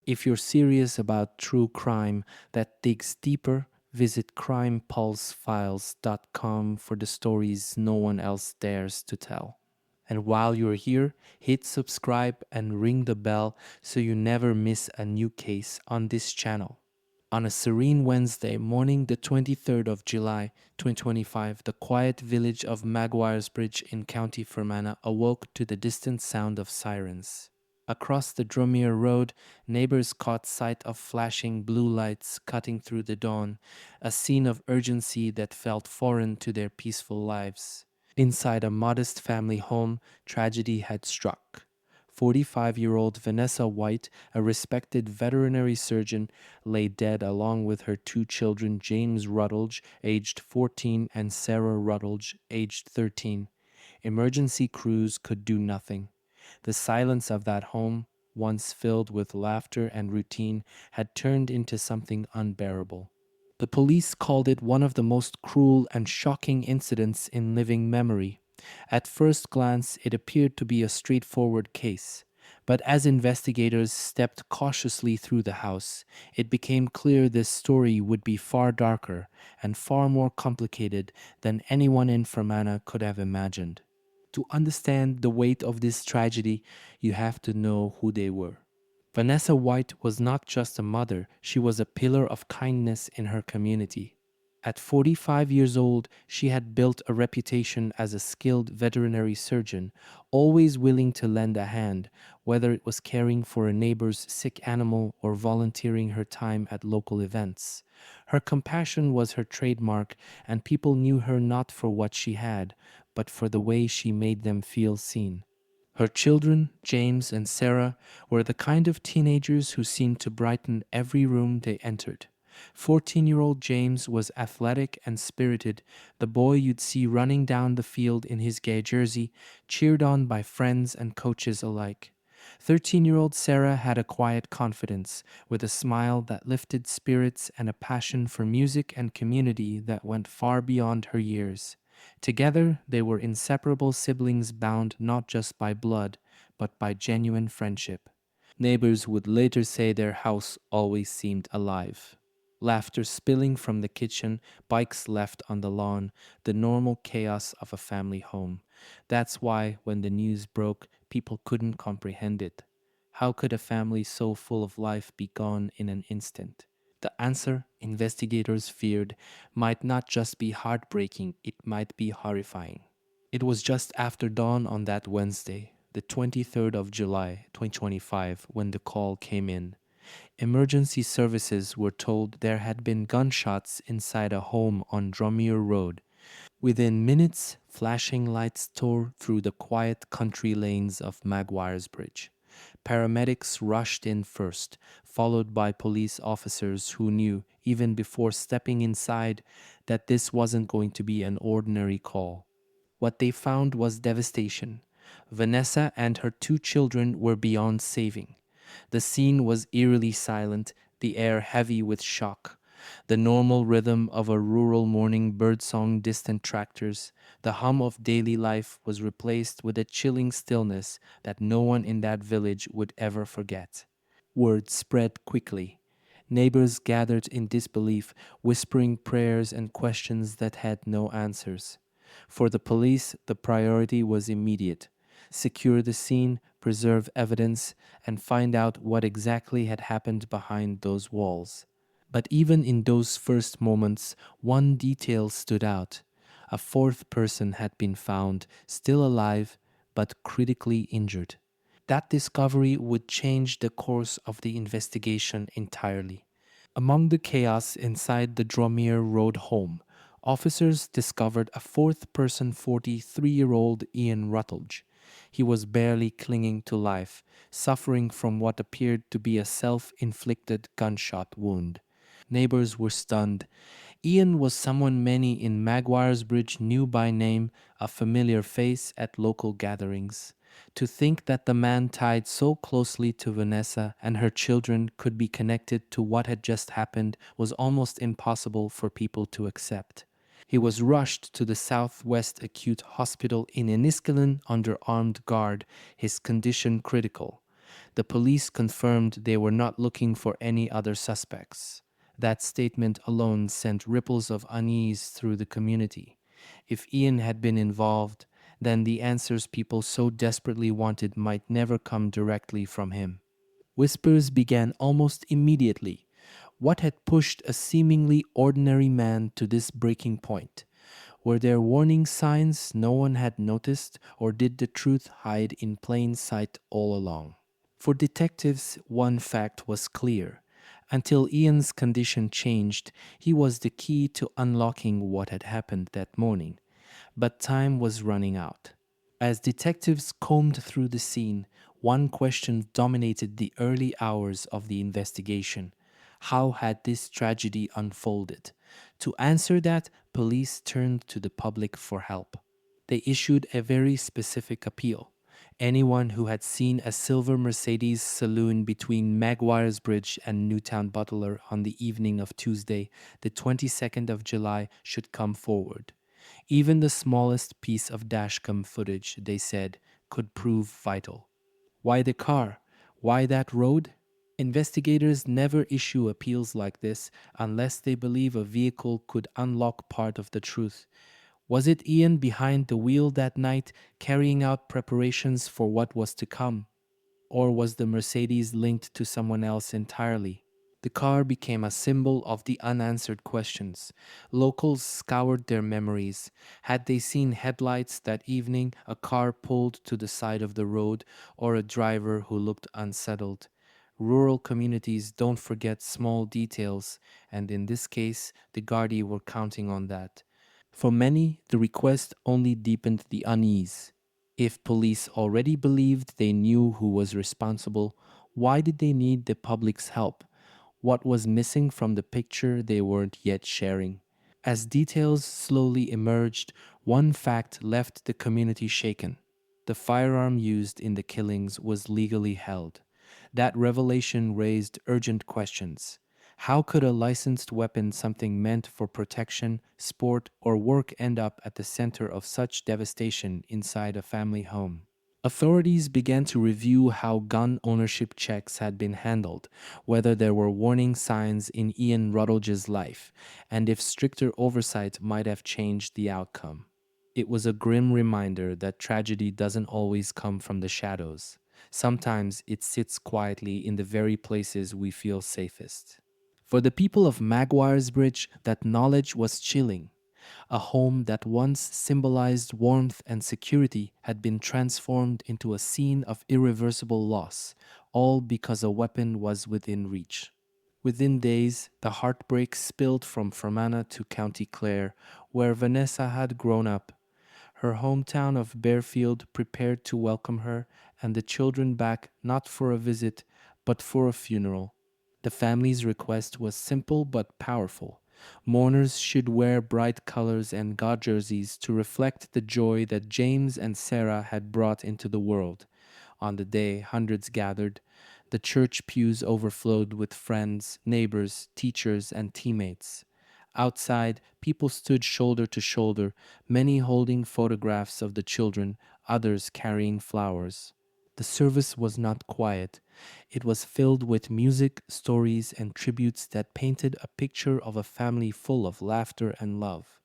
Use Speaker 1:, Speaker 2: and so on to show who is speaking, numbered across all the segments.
Speaker 1: If you're serious about true crime that digs deeper, visit crimepulsefiles.com for the stories no one else dares to tell. And while you're here, hit subscribe and ring the bell so you never miss a new case on this channel. On a serene Wednesday morning, the 23rd of July 2025, the quiet village of Maguire's Bridge in County Fermanagh awoke to the distant sound of sirens. Across the Drummeer Road, neighbors caught sight of flashing blue lights cutting through the dawn, a scene of urgency that felt foreign to their peaceful lives. Inside a modest family home, tragedy had struck. 45-year-old Vanessa Whyte, a respected veterinary surgeon, lay dead along with her two children, James Rutledge, aged 14, and Sara Rutledge, aged 13. Emergency crews could do nothing. The silence of that home, once filled with laughter and routine, had turned into something unbearable. The police called it one of the most cruel and shocking incidents in living memory. At first glance, it appeared to be a straightforward case. But as investigators stepped cautiously through the house, it became clear this story would be far darker and far more complicated than anyone in Fermanagh could have imagined. To understand the weight of this tragedy, you have to know who they were. Vanessa Whyte was not just a mother, she was a pillar of kindness in her community. At 45 years old, she had built a reputation as a skilled veterinary surgeon, always willing to lend a hand, whether it was caring for a neighbor's sick animal or volunteering her time at local events. Her compassion was her trademark, and people knew her not for what she had, but for the way she made them feel seen. Her children, James and Sara, were the kind of teenagers who seemed to brighten every room they entered. 14-year-old James was athletic and spirited, the boy you'd see running down the field in his gay jersey, cheered on by friends and coaches alike. 13-year-old Sara had a quiet confidence, with a smile that lifted spirits and a passion for music and community that went far beyond her years. Together, they were inseparable siblings bound not just by blood, but by genuine friendship. Neighbors would later say their house always seemed alive. Laughter spilling from the kitchen, bikes left on the lawn, the normal chaos of a family home. That's why, when the news broke, people couldn't comprehend it. How could a family so full of life be gone in an instant? The answer, investigators feared, might not just be heartbreaking, it might be horrifying. It was just after dawn on that Wednesday, the 23rd of July, 2025, when the call came in. Emergency services were told there had been gunshots inside a home on Drummeer Road. Within minutes, flashing lights tore through the quiet country lanes of Maguire's Bridge. Paramedics rushed in first, followed by police officers who knew, even before stepping inside, that this wasn't going to be an ordinary call. What they found was devastation. Vanessa and her two children were beyond saving. The scene was eerily silent, the air heavy with shock. The normal rhythm of a rural morning birdsong, distant tractors, the hum of daily life was replaced with a chilling stillness that no one in that village would ever forget. Word spread quickly. Neighbors gathered in disbelief, whispering prayers and questions that had no answers. For the police, the priority was immediate: secure the scene, preserve evidence, and find out what exactly had happened behind those walls. But even in those first moments, one detail stood out. A fourth person had been found, still alive, but critically injured. That discovery would change the course of the investigation entirely. Among the chaos inside the Drummeer Road home, officers discovered a fourth person, 43-year-old Ian Rutledge. He was barely clinging to life, suffering from what appeared to be a self-inflicted gunshot wound. Neighbors were stunned. Ian was someone many in Maguire's Bridge knew by name, a familiar face at local gatherings. To think that the man tied so closely to Vanessa and her children could be connected to what had just happened was almost impossible for people to accept. He was rushed to the Southwest Acute Hospital in Enniskillen under armed guard, his condition critical. The police confirmed they were not looking for any other suspects. That statement alone sent ripples of unease through the community. If Ian had been involved, then the answers people so desperately wanted might never come directly from him. Whispers began almost immediately. What had pushed a seemingly ordinary man to this breaking point? Were there warning signs no one had noticed, or did the truth hide in plain sight all along? For detectives, one fact was clear. Until Ian's condition changed, he was the key to unlocking what had happened that morning. But time was running out. As detectives combed through the scene, one question dominated the early hours of the investigation. How had this tragedy unfolded? To answer that, police turned to the public for help. They issued a very specific appeal. Anyone who had seen a silver Mercedes saloon between Maguire's Bridge and Newtown Butler on the evening of Tuesday, the 22nd of July, should come forward. Even the smallest piece of dashcam footage, they said, could prove vital. Why the car? Why that road? Investigators never issue appeals like this unless they believe a vehicle could unlock part of the truth. Was it Ian behind the wheel that night, carrying out preparations for what was to come? Or was the Mercedes linked to someone else entirely? The car became a symbol of the unanswered questions. Locals scoured their memories. Had they seen headlights that evening, a car pulled to the side of the road, or a driver who looked unsettled? Rural communities don't forget small details, and in this case, the Gardaí were counting on that. For many, the request only deepened the unease. If police already believed they knew who was responsible, why did they need the public's help? What was missing from the picture they weren't yet sharing? As details slowly emerged, one fact left the community shaken. The firearm used in the killings was legally held. That revelation raised urgent questions. How could a licensed weapon, something meant for protection, sport, or work, end up at the center of such devastation inside a family home? Authorities began to review how gun ownership checks had been handled, whether there were warning signs in Ian Rutledge's life, and if stricter oversight might have changed the outcome. It was a grim reminder that tragedy doesn't always come from the shadows. Sometimes it sits quietly in the very places we feel safest. For the people of Maguire's Bridge, that knowledge was chilling. A home that once symbolized warmth and security had been transformed into a scene of irreversible loss, all because a weapon was within reach. Within days, the heartbreak spilled from Fermanagh to County Clare, where Vanessa had grown up. Her hometown of Barefield prepared to welcome her and the children back, not for a visit, but for a funeral. The family's request was simple but powerful. Mourners should wear bright colors and God jerseys to reflect the joy that James and Sara had brought into the world. On the day hundreds gathered, the church pews overflowed with friends, neighbors, teachers, and teammates. Outside, people stood shoulder to shoulder, many holding photographs of the children, others carrying flowers. The service was not quiet. It was filled with music, stories, and tributes that painted a picture of a family full of laughter and love.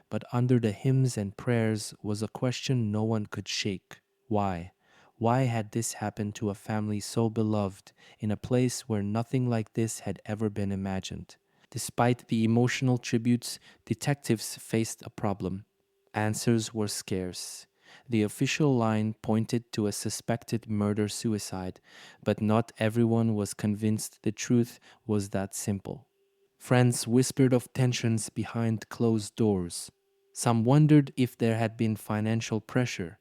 Speaker 1: But under the hymns and prayers was a question no one could shake. Why? Why had this happened to a family so beloved in a place where nothing like this had ever been imagined? Despite the emotional tributes, detectives faced a problem. Answers were scarce. The official line pointed to a suspected murder-suicide, but not everyone was convinced the truth was that simple. Friends whispered of tensions behind closed doors. Some wondered if there had been financial pressure.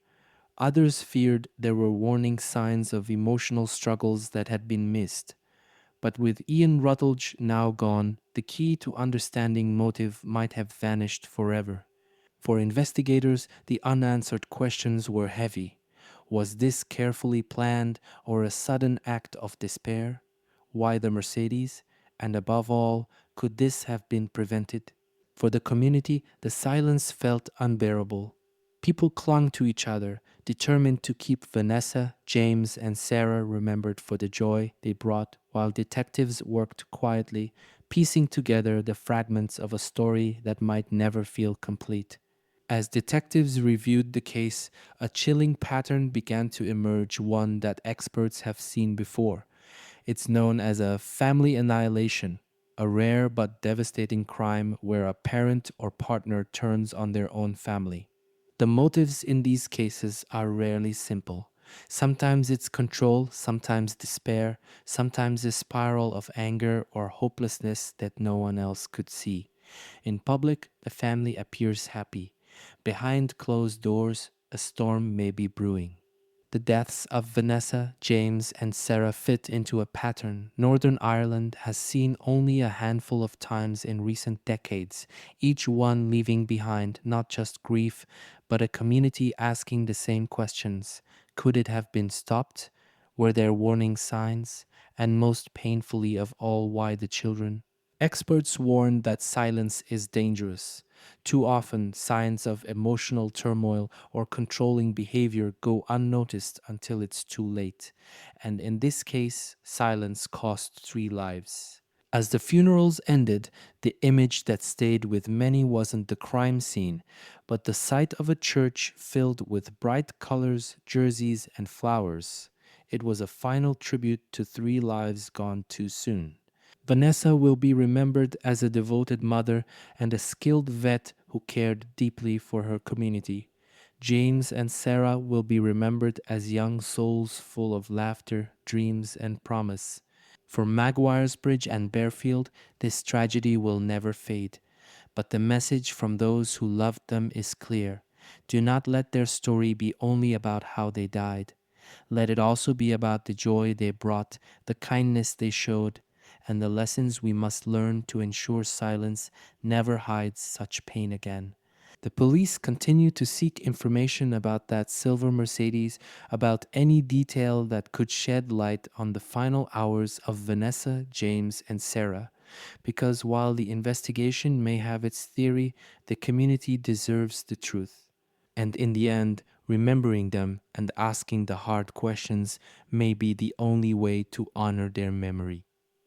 Speaker 1: Others feared there were warning signs of emotional struggles that had been missed. But with Ian Rutledge now gone, the key to understanding motive might have vanished forever. For investigators, the unanswered questions were heavy. Was this carefully planned or a sudden act of despair? Why the Mercedes? And above all, could this have been prevented? For the community, the silence felt unbearable. People clung to each other, determined to keep Vanessa, James, and Sara remembered for the joy they brought, while detectives worked quietly, piecing together the fragments of a story that might never feel complete. As detectives reviewed the case, a chilling pattern began to emerge, one that experts have seen before. It's known as a family annihilation, a rare but devastating crime where a parent or partner turns on their own family. The motives in these cases are rarely simple. Sometimes it's control, sometimes despair, sometimes a spiral of anger or hopelessness that no one else could see. In public, the family appears happy. Behind closed doors, a storm may be brewing. The deaths of Vanessa, James, and Sara fit into a pattern Northern Ireland has seen only a handful of times in recent decades, each one leaving behind not just grief, but a community asking the same questions. Could it have been stopped? Were there warning signs? And most painfully of all, why the children? Experts warn that silence is dangerous. Too often, signs of emotional turmoil or controlling behavior go unnoticed until it's too late. And in this case, silence cost 3 lives. As the funerals ended, the image that stayed with many wasn't the crime scene, but the sight of a church filled with bright colors, jerseys, and flowers. It was a final tribute to 3 lives gone too soon. Vanessa will be remembered as a devoted mother and a skilled vet who cared deeply for her community. James and Sara will be remembered as young souls full of laughter, dreams, and promise. For Maguire's Bridge and Barefield, this tragedy will never fade. But the message from those who loved them is clear. Do not let their story be only about how they died. Let it also be about the joy they brought, the kindness they showed, and the lessons we must learn to ensure silence never hides such pain again. The police continue to seek information about that silver Mercedes, about any detail that could shed light on the final hours of Vanessa, James, and Sara. Because while the investigation may have its theory, the community deserves the truth. And in the end, remembering them and asking the hard questions may be the only way to honor their memory.